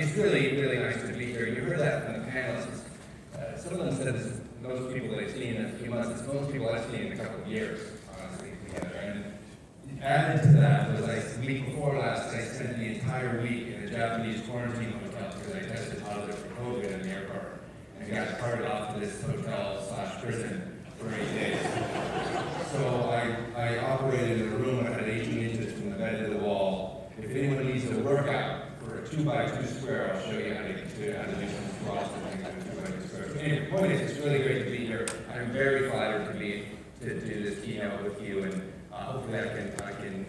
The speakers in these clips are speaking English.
it's really, really nice to be here. You heard that from the panelists. Some of them said it's those people they've seen in a few months. It's most people I've seen in a couple of years, honestly, together. And added to that was the week before last, I spent the entire week in a Japanese quarantine hotel because I tested positive for COVID in the airport. And got carted off to this hotel/prison for 8 days. So I operated in a room that had 18 inches from the bed to the wall. If anyone needs a workout for a 2x2 square, I'll show you how to do some squats and things on a 2x2 square. So anyway, the point is, it's really great to be here. I'm very flattered to do this keynote with you, and hopefully I can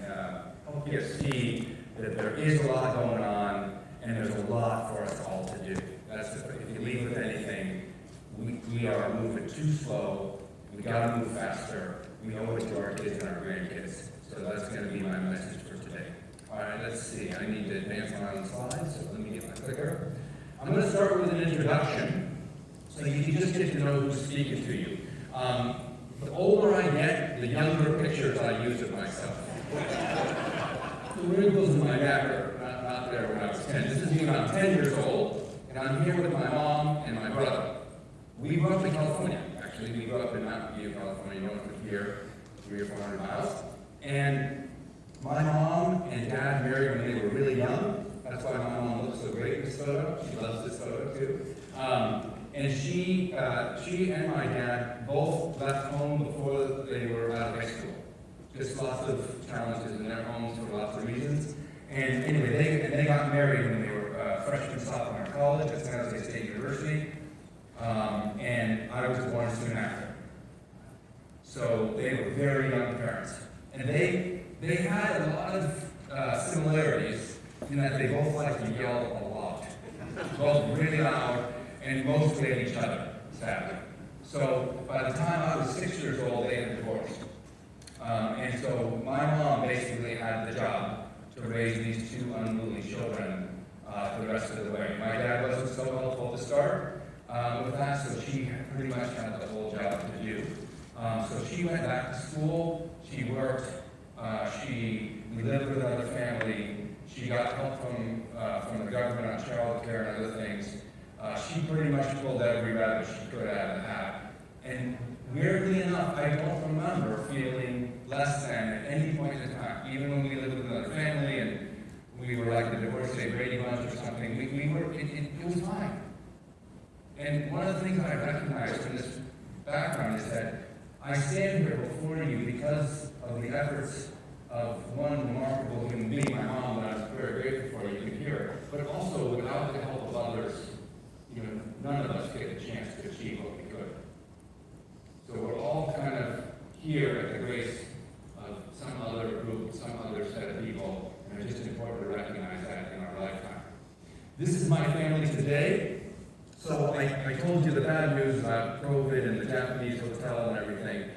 help you see that there is a lot going on, and there's a lot for us all to do. If you leave with anything, we are moving too slow. We got to move faster. We owe it to our kids and our grandkids. So that's going to be my message for today. All right, let's see. I need to advance on the slides, so let me get my clicker. I'm going to start with an introduction, so you can just get to know who's speaking to you. The older I get, the younger pictures I use of myself. The wrinkles in my back are not there when I was 10. This is me when I'm 10 years old, and I'm here with my mom and my brother. We grew up in California, actually. We grew up in Mountain View, California, north of here, 300 or 400 miles. And my mom and dad married when they were really young. That's why my mom looks so great in this photo. She loves this photo, too. And she and my dad both left home before they were out of high school. Just lots of challenges in their homes for lots of reasons. And anyway, they got married when they were freshmen, sophomore in college at San Jose State University. And I was born soon after. So they were very young parents. And they had a lot of similarities in that they both liked to yell a lot. Both really loud, and mostly at each other, sadly. So by the time I was 6 years old, they had divorced. And so my mom basically had the job to raise these two unruly children the rest of the way. My dad wasn't so helpful to start with that, so she pretty much had the whole job to do. So she went back to school, she worked, she lived with another family, she got help from the government on child care and other things. She pretty much pulled every rabbit she could out of the hat. And weirdly enough, I don't remember feeling less than at any point in time. Even when we lived with another family and we were like the divorcee Brady Bunch or something, it was fine. And one of the things I recognize from this background is that I stand here before you because of the efforts of one remarkable human being, my mom, that I'm very grateful for, you can hear, but also without the help of others, none of us get a chance to achieve what we could. So we're all kind of here at the grace of some other group, some other set of people, and it's just important to recognize that in our lifetime. This is my family today. So I told you the bad news about COVID and the Japanese hotel and everything.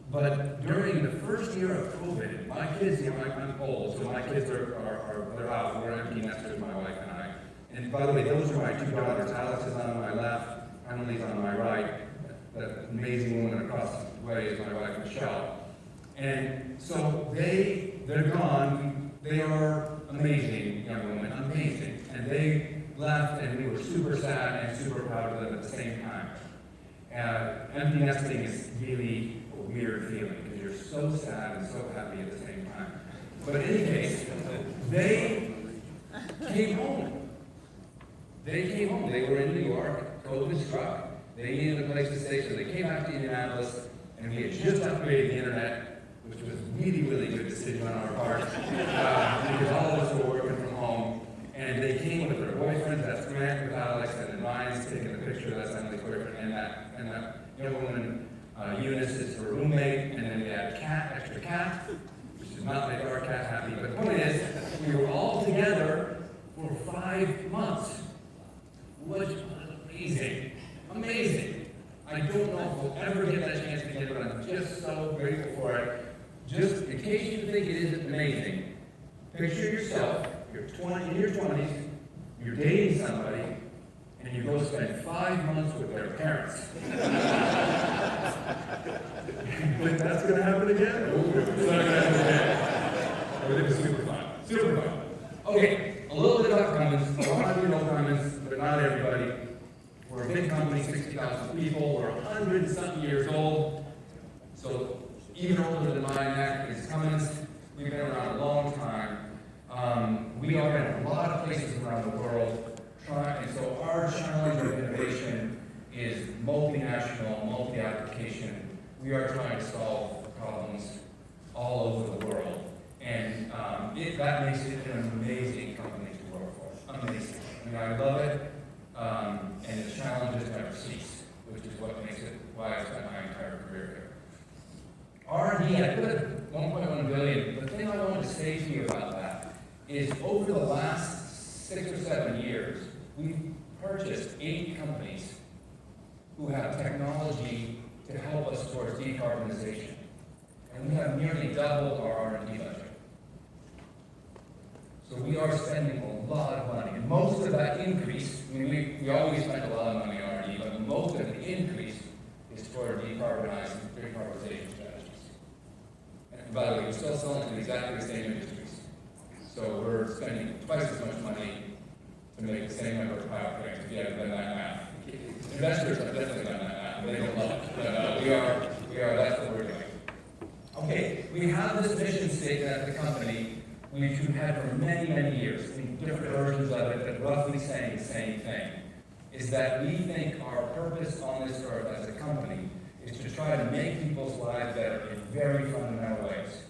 But during the first year of COVID, my kids, I'm old, so my kids they're out. We're empty nesters, my wife and I. And by the way, those are my two daughters. Alex is on my left, Emily's on my right. That amazing woman across the way is my wife, Michelle. And so they're gone. They are amazing young women, amazing. And they left, and we were super sad and super proud of them at the same time. Empty nesting is really a weird feeling because you're so sad and so happy at the same time. But in any case, they came home. They were in New York. COVID struck. They needed a place to stay, so they came back to Indianapolis, and we had just upgraded the internet, which was really, really good decision on our part, because all of us were working from home. And they came with their boyfriends, that's Grant with Alex, and then Ryan's taking the picture, that's Emily's boyfriend, and that young woman, Eunice, is her roommate, and then we had a cat, extra cat, which does not make our cat happy. But the point is, we were all together for 5 months, which was amazing. Amazing. I don't know if we'll ever get that chance again, but I'm just so grateful for it. Just in case you think it isn't amazing, picture yourself, you're in your 20s, you're dating somebody, and you go spend 5 months with their parents. You think that's going to happen again? It's not going to happen again. But it was super fun. Super fun. Okay, a little bit about Cummins. A lot of you know Cummins, but not everybody. We're a big company, 60,000 people. We're 100-something years old. So even older than mine is Cummins. We've been around a long time. We are in a lot of places around the world. And so our challenge of innovation is multinational, multi-application. We are trying to solve problems all over the world. And that makes it an amazing company to work for. Amazing. I mean, I love it. And the challenges never cease, which is what makes it why I spent my entire career here. R&D, I put it 1.1 billion. The thing I wanted to say to you about that is over the last 6 or 7 years, we've purchased 8 companies who have technology to help us towards decarbonization. And we have nearly doubled our R&D budget. So we are spending a lot of money. And most of that increase, I mean, we always spend a lot of money on R&D, but most of the increase is toward decarbonization strategies. And by the way, we're still selling to exactly the same industries. So we're spending twice as much money to make the same number of powertrains if you haven't done that math. Investors have definitely done that math, but they don't love it. But that's what we're doing. Okay, we have this mission statement at the company we've had for many, many years, in different versions of it, but roughly saying the same thing, is that we think our purpose on this earth as a company is to try to make people's lives better in very fundamental ways.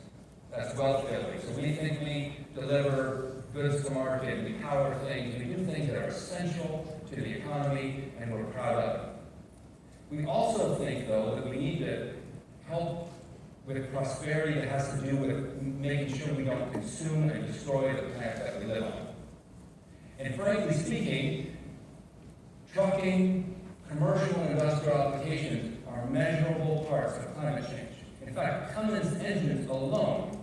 That's wealth building. So we think we deliver goods to market, we power things, we do things that are essential to the economy, and we're proud of it. We also think, though, that we need to help with prosperity that has to do with making sure we don't consume and destroy the planet that we live on. And frankly speaking, trucking, commercial and industrial applications are measurable parts of climate change. In fact, Cummins engines alone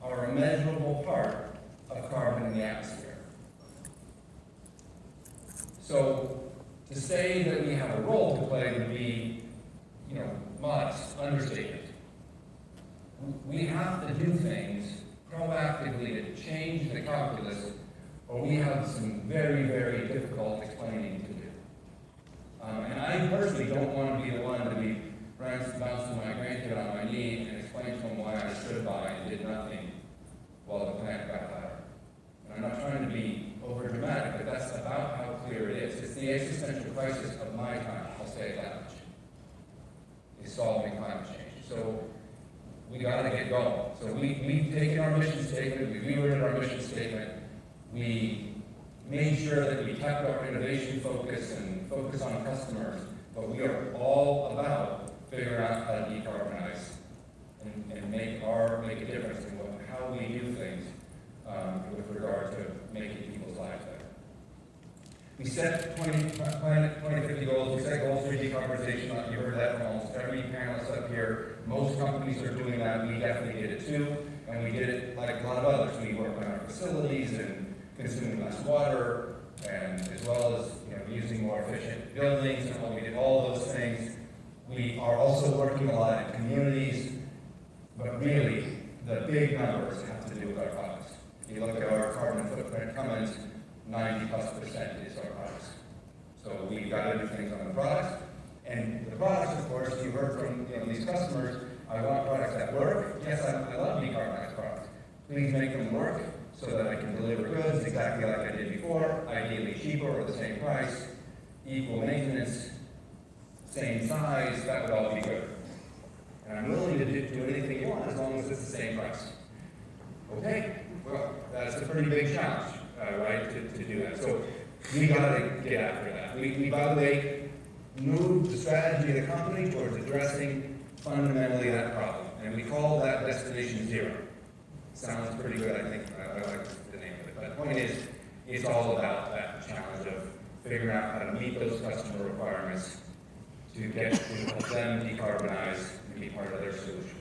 are a measurable part of carbon in the atmosphere. So to say that we have a role to play would be, modest, understatement. We have to do things proactively to change the calculus, or we have some very, very difficult explaining to do. And I personally don't want to be the one to be bouncing my grandkid on my knee and explain to him why I stood by and did nothing while the planet got hotter. And I'm not trying to be over dramatic, but that's about how clear it is. It's the existential crisis of my time, I'll say it that much, is solving climate change. So we got to get going. So we've taken our mission statement, we reworded our mission statement, we made sure that we kept our innovation focus and focus on customers, but we are all about figuring out how to decarbonize and make a difference in how we do things with regard to making people's lives better. We set Planet 2050 goals. We set goals for decarbonization. You heard that from almost every panelist up here. Most companies are doing that. We definitely did it too. And we did it like a lot of others. We worked on our facilities and consuming less water, and as well as using more efficient buildings. And we did all those things. We are also working a lot in communities. But really, the big numbers have to do with our products. If you look at our carbon footprint, Cummins, 90+% is our products. So we've got to do things on the products. And the products, of course, you heard from these customers, I want products that work. Yes, I love decarbonized products. Please make them work so that I can deliver goods exactly like I did before, ideally cheaper or the same price, equal maintenance, same size, that would all be good. And I'm willing to do anything you want as long as it's the same price. Okay, well, that's a pretty big challenge, right, to do that. So we got to get after that. We, by the way, moved the strategy of the company towards addressing fundamentally that problem. And we call that Destination Zero. Sounds pretty good, I think. I like the name of it. But the point is, it's all about that challenge of figuring out how to meet those customer requirements to help them decarbonize and be part of their solution.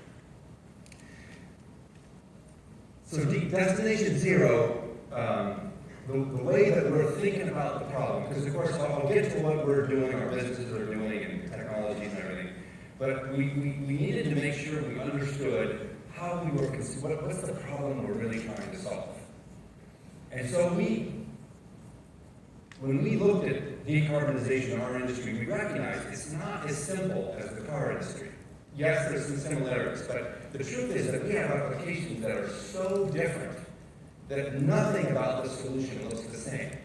So Destination Zero, the way that we're thinking about the problem, because of course I'll get to what we're doing, our businesses are doing, and technologies and everything, but we needed to make sure we understood how we were, what's the problem we're really trying to solve. And so we when we looked at decarbonization in our industry, we recognized it's not as simple as the car industry. Yes, there's some similarities, but the truth is that we have applications that are so different that nothing about the solution looks the same.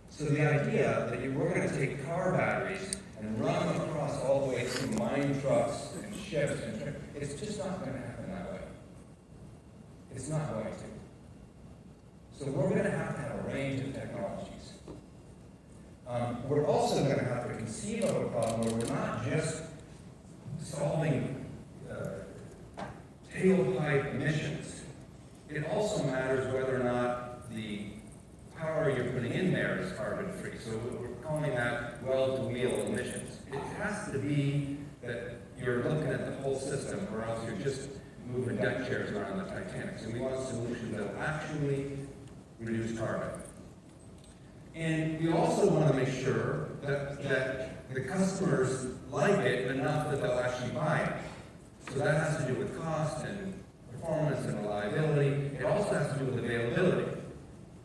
So the idea that we're going to take car batteries and run them across all the way through mine trucks and ships, it's just not going to happen that way. It's not going to. So we're going to have a range of technologies. We're also going to have to conceive of a problem where we're not just solving tailpipe emissions. It also matters whether or not the power you're putting in there is carbon-free. So we're calling that well-to-wheel emissions. It has to be that you're looking at the whole system, or else you're just moving deck chairs around the Titanic. So we want solutions that will actually reduce carbon. And we also want to make sure that the customers like it enough that they'll actually buy it. So that has to do with cost and performance and reliability. It also has to do with availability.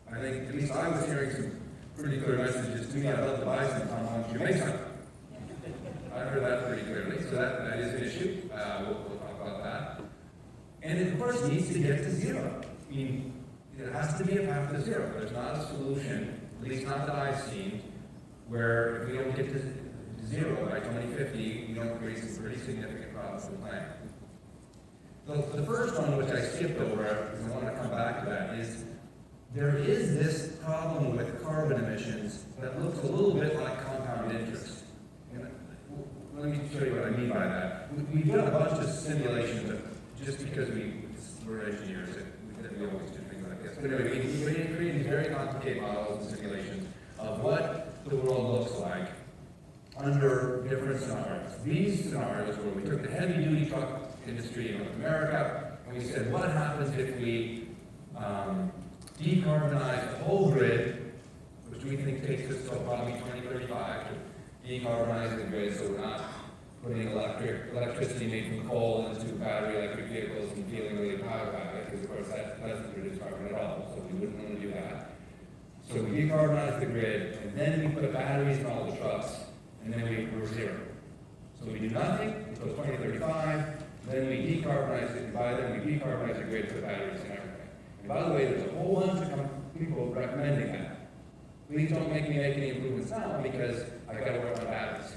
I think, at least I was hearing some pretty clear messages to me. I'd love to buy some, Tom, why don't you make some? I heard that pretty clearly, so that is an issue. We'll talk about that. And it, of course, needs to get to zero. I mean, it has to be a path to zero. There's not a solution, at least not that I've seen, where if we don't get to zero by 2050, we don't create some pretty significant problems for the planet. So the first one, which I skipped over, because I want to come back to that, is there is this problem with carbon emissions that looks a little bit like compound interest. And let me show you what I mean by that. We've done a bunch of simulations, just because we're engineers, we always do things like this. But anyway, we create these very complicated models and simulations of what the world looks like under different scenarios. These scenarios where we took the heavy-duty truck industry in North America, and we said, what happens if we decarbonize the whole grid, which we think takes us till probably 2035 to decarbonize the grid, so we're not putting electricity made from coal into battery electric vehicles and feeling really proud about it, because of course that doesn't reduce carbon at all, so we wouldn't want to do that. So we decarbonize the grid, and then we put batteries in all the trucks, and then we're zero. So we do nothing until 2035, then we decarbonize it, and by then we decarbonize the grid, put batteries in everything. And by the way, there's a whole bunch of people recommending that. Please don't make me make any improvements now, because I got to work on batteries.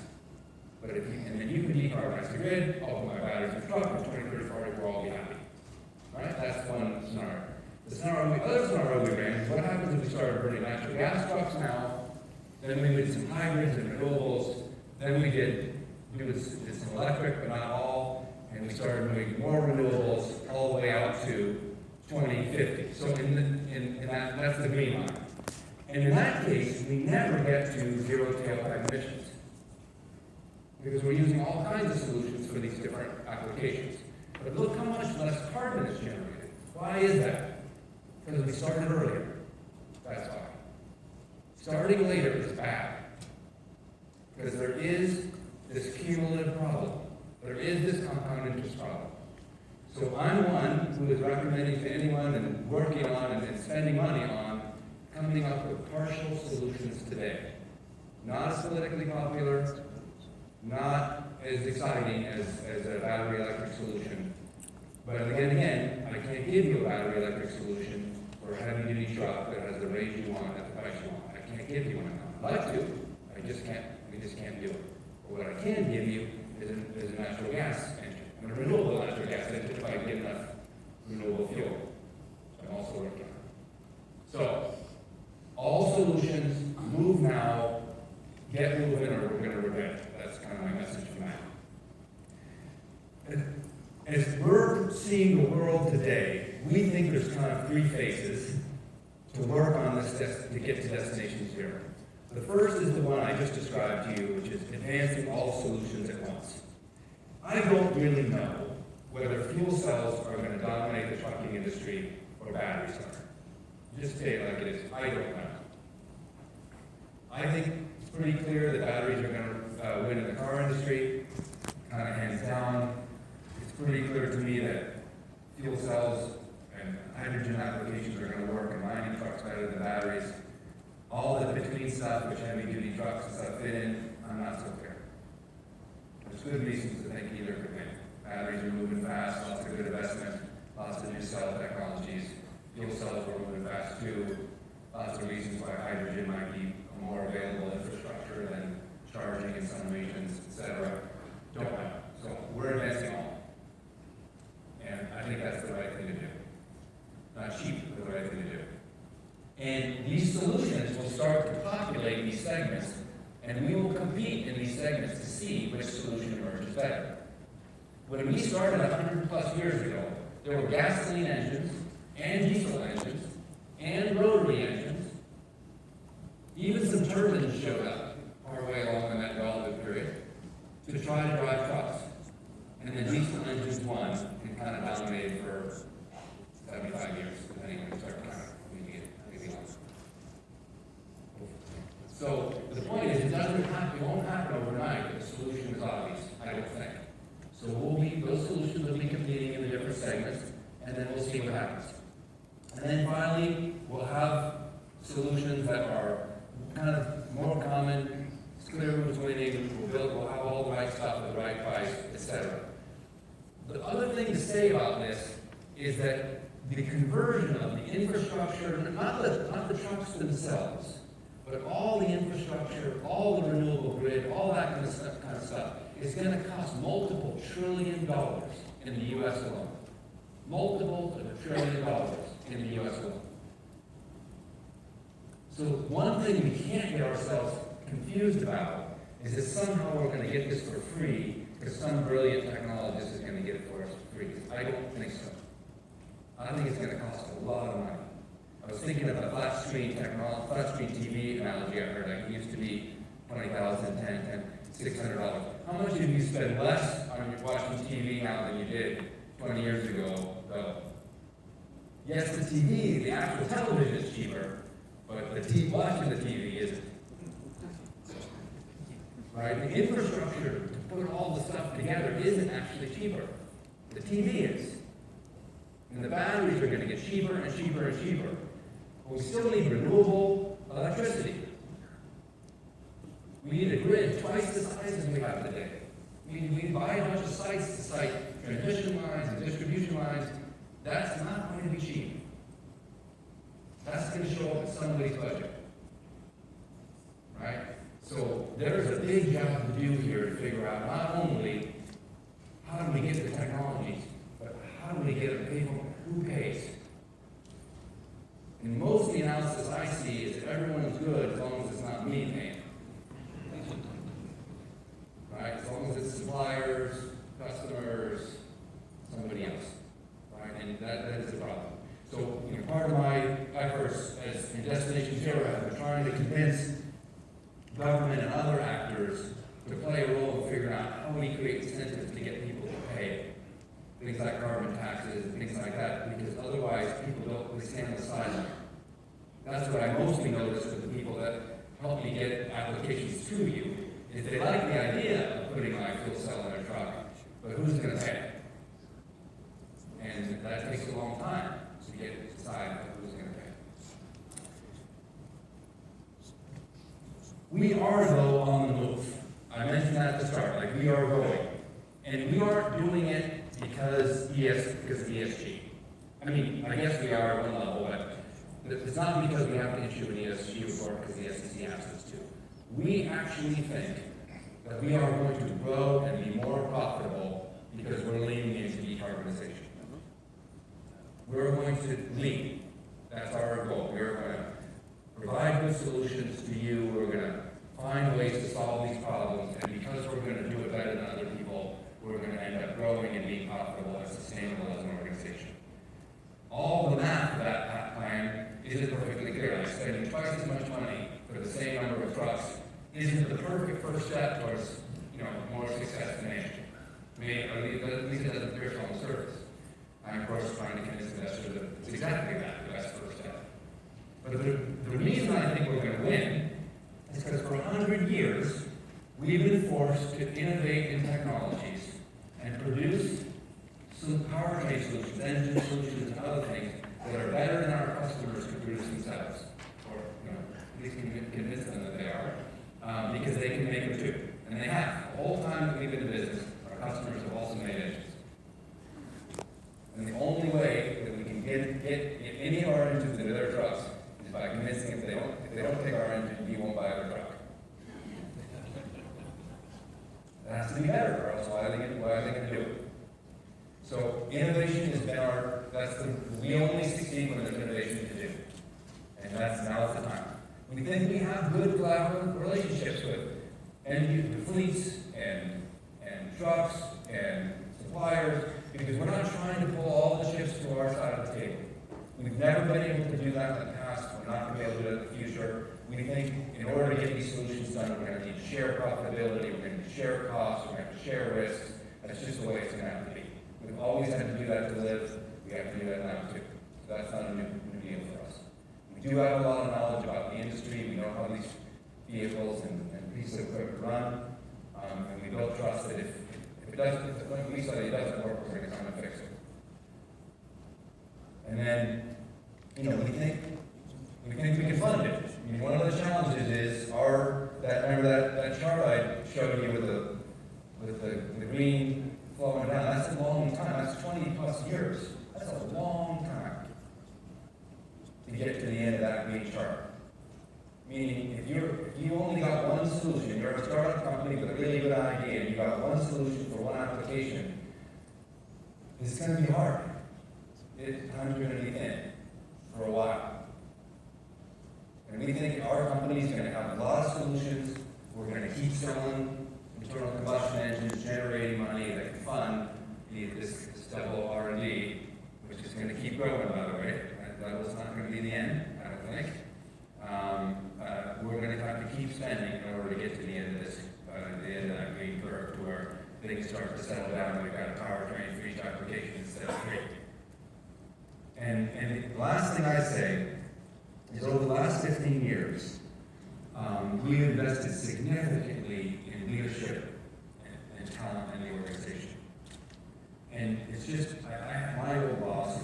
But if you, and then you can decarbonize the grid, I'll put my batteries in the truck, and 2035 we'll all be happy. Right? That's one scenario. The other scenario we ran is what happens if we started burning natural gas trucks now, then we did some hybrids and renewables, then we did some electric, but not all, and we started moving more renewables all the way out to 2050. So that's the green line. And in that case, we never get to zero tailpipe emissions, because we're using all kinds of solutions for these different applications. But look how much less carbon is generated. Why is that? Because we started earlier. That's why. Starting later is bad. Because there is this cumulative problem. There is this compound interest problem. So I'm one who is recommending to anyone and working on and spending money on coming up with partial solutions today. Not as politically popular, not as exciting as a battery electric solution. But again, I can't give you a battery electric solution for a heavy-duty truck that has the range you want at the price you want. I can't give you one. I'd like to, we just can't do it. But what I can give you is a natural gas engine, and a renewable natural gas engine if I get enough renewable fuel. So I'm also working on it. So, all solutions, move now, get moving, or we're going to regret it. That's kind of my message for now. As we're seeing the world today, we think there's kind of three phases to work on this to get to destination zero. The first is the one I just described to you, which is advancing all solutions at once. I don't really know whether fuel cells are going to dominate the trucking industry or batteries are. Just say it like it is. I don't know. I think it's pretty clear that batteries are going to win in the car industry, kind of hands down. It's pretty clear to me that fuel cells and hydrogen applications are going to work in mining trucks better than batteries. All that between stuff, which heavy-duty trucks and stuff fit in, I'm not so clear. There's good reasons to think either could win. Batteries are moving fast, lots of good investment, lots of new cell technologies. Fuel cells are moving fast too. Lots of reasons why hydrogen might be a more available infrastructure than charging in some regions, etc. Don't know. So we're advancing all. And I think that's the right thing to do. Not cheap, but the right thing to do. And these solutions will start to populate these segments, and we will compete in these segments to see which solution emerges better. When we started 100 plus years ago, there were gasoline engines, and diesel engines, and rotary engines. Even some turbines showed up partway along in that development period to try to drive trucks. And the diesel engines won and kind of dominated for 75 years, depending on when you start counting. So the point is, it won't happen overnight, but the solution is obvious, I don't think. So those solutions will be competing in the different segments, and then we'll see what happens. And then finally, we'll have solutions that are kind of more common, it's clear who's winning, we'll have all the right stuff at the right price, etc. The other thing to say about this is that the conversion of the infrastructure, not the trucks themselves, but all the infrastructure, all the renewable grid, all that kind of stuff, is going to cost multiple $1 trillion in the U.S. alone. Multiples of $1 trillion in the U.S. alone. So one thing we can't get ourselves confused about is that somehow we're going to get this for free because some brilliant technologist is going to get it for us for free. I don't think so. I think it's going to cost a lot of money. I was thinking of a flat screen TV analogy I heard. Like it used to be $20,000, $10,000, $600. How much do you spend less on watching TV now than you did 20 years ago, though? Yes, the TV, the actual television is cheaper, but watching the TV isn't. Right? The infrastructure to put all the stuff together isn't actually cheaper. The TV is. And the batteries are going to get cheaper and cheaper and cheaper. But we still need renewable electricity. We need a grid twice the size as we have today. We buy a bunch of sites to site transmission lines and distribution lines. That's not going to be cheap. That's going to show up in somebody's budget. Right? So there's a big job to do here to figure out not only how do we get the technologies, but how do we get it paid for? Who pays? And most of the analysis I see is that everyone's good as long as it's not me paying. Right? As long as it's suppliers, customers, somebody else. Right? And that is the problem. So part of my efforts as in Destination Zero have been trying to convince government and other actors to play a role in figuring out how we create incentives to get people to pay. Things like carbon taxes and things like that, because otherwise people don't stand on the sideline. That's what I mostly notice with the people that help me get applications to you, is they like the idea of putting my fuel cell in their truck, but who's going to pay? And that takes a long time to decide who's going to pay. We are, though, on the move. I mentioned that at the start, like we are going. And we aren't doing it because of ESG. I mean, I guess we are at one level, but it's not because we have to issue an ESG report because the SEC asks us to. We actually think that we are going to grow and be more profitable because we're leaning into decarbonization. We're going to lead. That's our goal. We're going to provide good solutions to you. We're going to find ways to solve these problems, and because we're going to do it better than other people, we're going to end up growing and being profitable and sustainable as an organization. All the math of that plan isn't perfectly clear. Like spending twice as much money for the same number of trucks isn't the perfect first step towards more success financially. At least it doesn't appear on the surface. I'm, of course, trying to convince investors that it's exactly that, the best first step. But the reason I think we're going to win is because for 100 years, we've been forced to innovate in technologies and produce some powertrain solutions, engine solutions, and other things that are better than our customers could produce themselves, or at least convince them make them too. And they have. The whole time that we've been in business, our customers have also made engines. And the only way that we can get any of our engines into their trucks is by convincing them if they don't take our engine, you won't buy their truck. It has to be better, or else why are they going to do it? So innovation has been we only succeed when there's innovation to do. And now's the time. We think we have good collaborative relationships with fleets and trucks and suppliers, because we're not trying to pull all the chips to our side of the table. We've never been able to do that in the past. We're not going to be able to do it in the future. We think in order to get these solutions done, we're going to need to share profitability, we're going to need to share costs, we're going to have to share risks. That's just the way it's going to have to be. We've always had to do that to live. We have to do that now too. So that's not a new deal for us. We do have a lot of knowledge about the industry. We know how these vehicles and pieces of equipment run. And we build trust that if it doesn't, like we said, it doesn't work, we're going to come and fix it. And then, we think we can fund it. I mean, one of the challenges is remember that chart I showed you with the green flowing down. That's a long time. That's 20 plus years. That's a long time to get to the end of that green chart. Meaning, if you only got one solution, you're a startup company with a really good idea, and you got one solution for one application, it's going to be hard. Times are going to be thin for a while. And we think our company is going to have a lot of solutions. We're going to keep selling internal combustion engines, generating money that can fund this double R&D, which is going to keep growing, by the way. That was not going to be the end, I don't think. We're going to have to keep spending in order to get to the end of this, the end of that green curve, to where things start to settle down and we've got a powertrain for each application instead of three. And the last thing I say is over the last 15 years, we've invested significantly in leadership and talent in the organization. And it's just, my old boss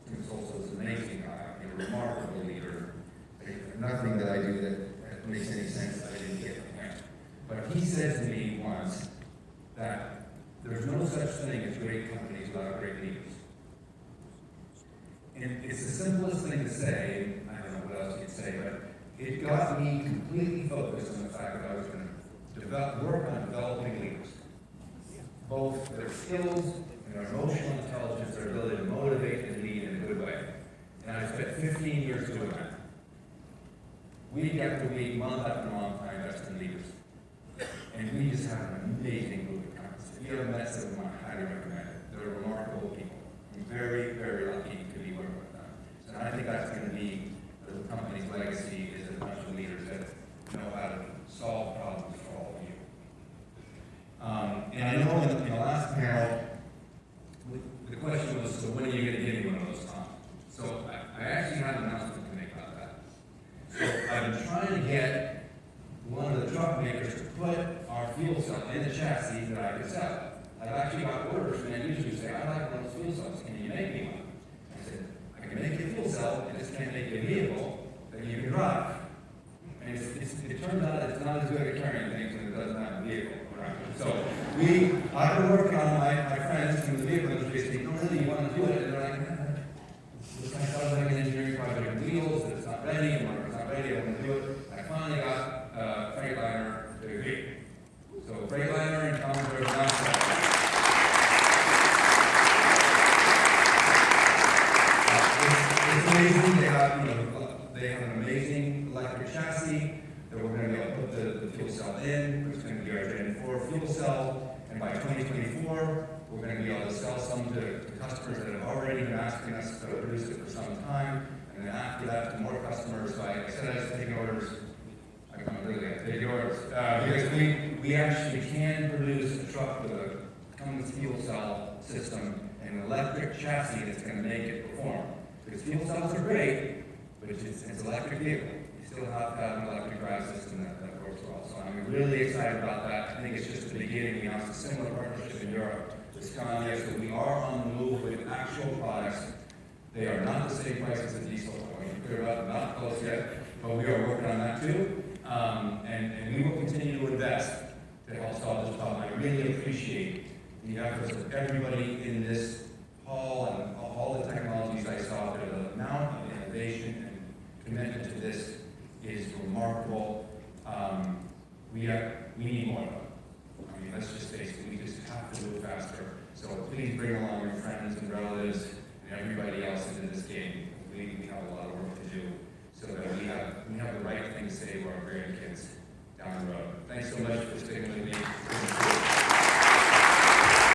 who's also an amazing guy, a remarkable leader. There's nothing that I do that makes any sense that I didn't get from him. But he said to me once that there's no such thing as great companies without great leaders. And it's the simplest thing to say, and I don't know what else you'd say, but it got me completely focused on the fact that I was going to work on developing leaders. Both their skills and their emotional intelligence, their ability to motivate and lead in a good way. And I spent 15 years doing that. Week after week, month after month, I invest in leaders. And we just have an amazing group of Cummins. If you haven't met some of them, I highly recommend it. They're remarkable people. I'm very, very lucky to be working with them. So I think that's going to be the company's legacy, is a bunch of leaders that know how to solve problems for all of you. And I know in the last panel, the question was, so when are you going to give me one of those Toms? So I actually have an announcement to make about that. So I've been trying to get one of the truck makers to put our fuel cell in the chassis that I could sell. I've actually got orders from end users who say, I like one of those fuel cells, can you make me one? I said, I can make you a fuel cell, I just can't make you a vehicle that you can drive. And it turns out it's not as good at carrying things when it doesn't have a vehicle. Right? So I've been working on my friends from the vehicle industry saying, oh really, you want to do it? And they're like, I thought it was like an engineering project on wheels, that it's not ready, and when it's not ready, I want to do it. I finally got Freightliner to agree. So Freightliner and Cummins are announced. It's amazing. They have an amazing electric chassis that we're going to be able to put the fuel cell in. It's going to be our Gen 4 fuel cell, and by 2024, we're going to be able to sell some to customers that have already been asking us to produce it for some time, and then after that to more customers. So I said I was taking orders. I'm really taking orders because we actually can produce a truck with a Cummins fuel cell system and an electric chassis that's going to make it perform. Because fuel cells are great, but it's an electric vehicle. You still have to have an electric drive system that works well. So I'm really excited about that. I think it's just the beginning. We announced a similar partnership in Europe this coming year, so we are on the move with actual products. They are not the same price as the diesel. I want to clear up, not close yet, but we are working on that too. And we will continue to invest to help solve this problem. I really appreciate the efforts of everybody in this hall and all the technologies I saw there. The amount of innovation and commitment to this is remarkable. We need more of them. I mean, let's just face it, we just have to move faster. So please bring along your friends and relatives and everybody else into this game. We have a lot of work to do so that we have the right thing to say to our grandkids down the road. Thanks so much for sticking with me.